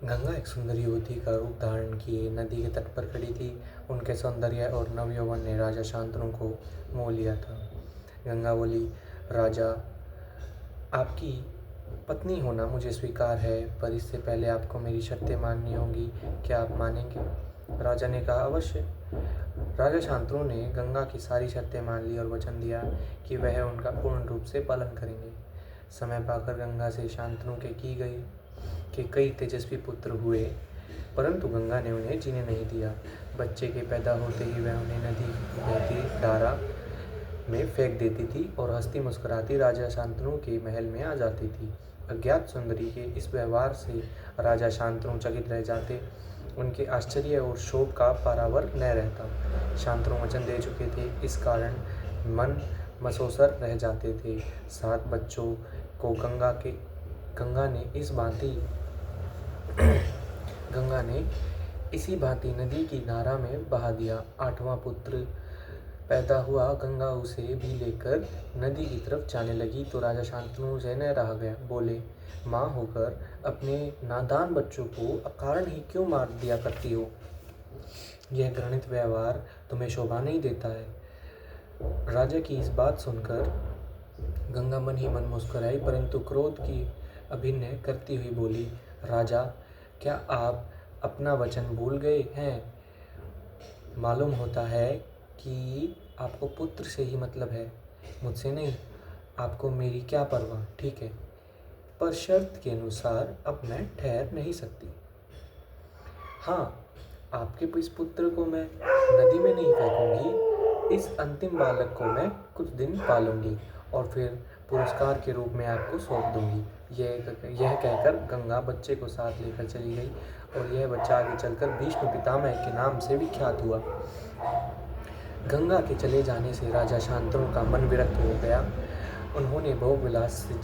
गंगा एक सुंदर युवती का रूप धारण किए नदी के तट पर खड़ी थी। उनके सौंदर्य और नवयौवन ने राजा शांतनु को मोह लिया था। गंगा बोली, राजा, आपकी पत्नी होना मुझे स्वीकार है, पर इससे पहले आपको मेरी शर्तें माननी होंगी। क्या आप मानेंगे? राजा ने कहा, अवश्य। राजा शांतनु ने गंगा की सारी शर्तें मान ली और वचन दिया कि वह उनका पूर्ण रूप से पालन करेंगे। समय पाकर गंगा से शांतनु के कई तेजस्वी पुत्र हुए, परंतु गंगा ने उन्हें जीने नहीं दिया। बच्चे के पैदा होते ही वह उन्हें नदी की बहती धारा में फेंक देती थी और हंसती मुस्कुराती राजा शांतनु के महल में आ जाती थी। अज्ञात सुंदरी के इस व्यवहार से राजा शांतनु चकित रह जाते। उनके आश्चर्य और शोक का पारावर न रहता। शांतनु वचन दे चुके थे, इस कारण मन मसोसर रह जाते थे। 7 बच्चों को गंगा ने इसी भांति नदी की धारा में बहा दिया। 8वां पुत्र पैदा हुआ। गंगा उसे भी लेकर नदी की तरफ जाने लगी तो राजा शांतनु से न रहा गया। बोले, माँ होकर अपने नादान बच्चों को अकारण ही क्यों मार दिया करती हो? यह घृणित व्यवहार तुम्हें शोभा नहीं देता है। राजा की इस बात सुनकर गंगा मन ही मन मुस्कुराई, परंतु क्रोध की अभिनय करती हुई बोली, राजा, क्या आप अपना वचन भूल गए हैं? मालूम होता है कि आपको पुत्र से ही मतलब है, मुझसे नहीं। आपको मेरी क्या परवाह, ठीक है, पर शर्त के अनुसार अब मैं ठहर नहीं सकती। हाँ, आपके इस पुत्र को मैं नदी में नहीं फेंकूंगी। इस अंतिम बालक को मैं कुछ दिन पालूंगी और फिर पुरस्कार के रूप में आपको सौंप दूंगी। यह कहकर गंगा बच्चे को साथ लेकर चली गई और यह बच्चा आगे चलकर भीष्म पितामह के नाम से विख्यात हुआ। गंगा के चले जाने से राजा शांतनु का मन विरक्त हो गया। उन्होंने भोग विलास से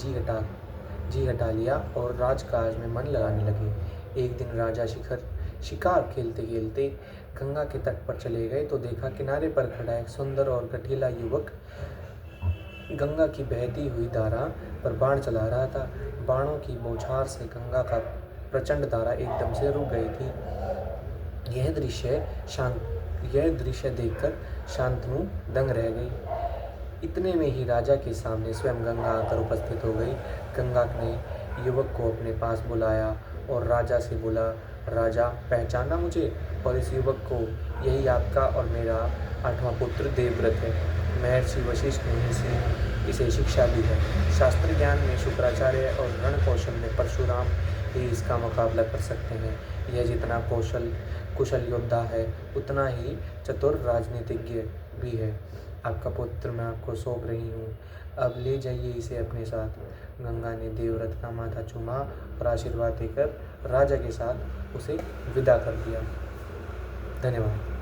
जी हटा लिया और राजकाज में मन लगाने लगे। एक दिन राजा शिकार खेलते खेलते गंगा के तट पर चले गए तो देखा किनारे पर खड़ा एक सुंदर और गठीला युवक गंगा की बहती हुई धारा पर बाण चला रहा था। बाणों की बौछार से गंगा का प्रचंड धारा एकदम से रुक गई थी। यह दृश्य देखकर शांतनु दंग रह गई। इतने में ही राजा के सामने स्वयं गंगा आकर उपस्थित हो गई। गंगा ने युवक को अपने पास बुलाया और राजा से बोला, राजा, पहचाना मुझे? और इस युवक को, यही आपका और मेरा 8वां पुत्र देवव्रत है। महर्षि वशिष्ठ ने इसे शिक्षा दी है। शास्त्र ज्ञान में शुक्राचार्य और रण कौशल में परशुराम ही इसका मुकाबला कर सकते हैं। यह जितना कुशल योद्धा है, उतना ही चतुर राजनीतिज्ञ भी है। आपका पुत्र मैं आपको सौंप रही हूँ, अब ले जाइए इसे अपने साथ। गंगा ने देवव्रत का माथा चूमा और आशीर्वाद देकर राजा के साथ उसे विदा कर दिया। धन्यवाद।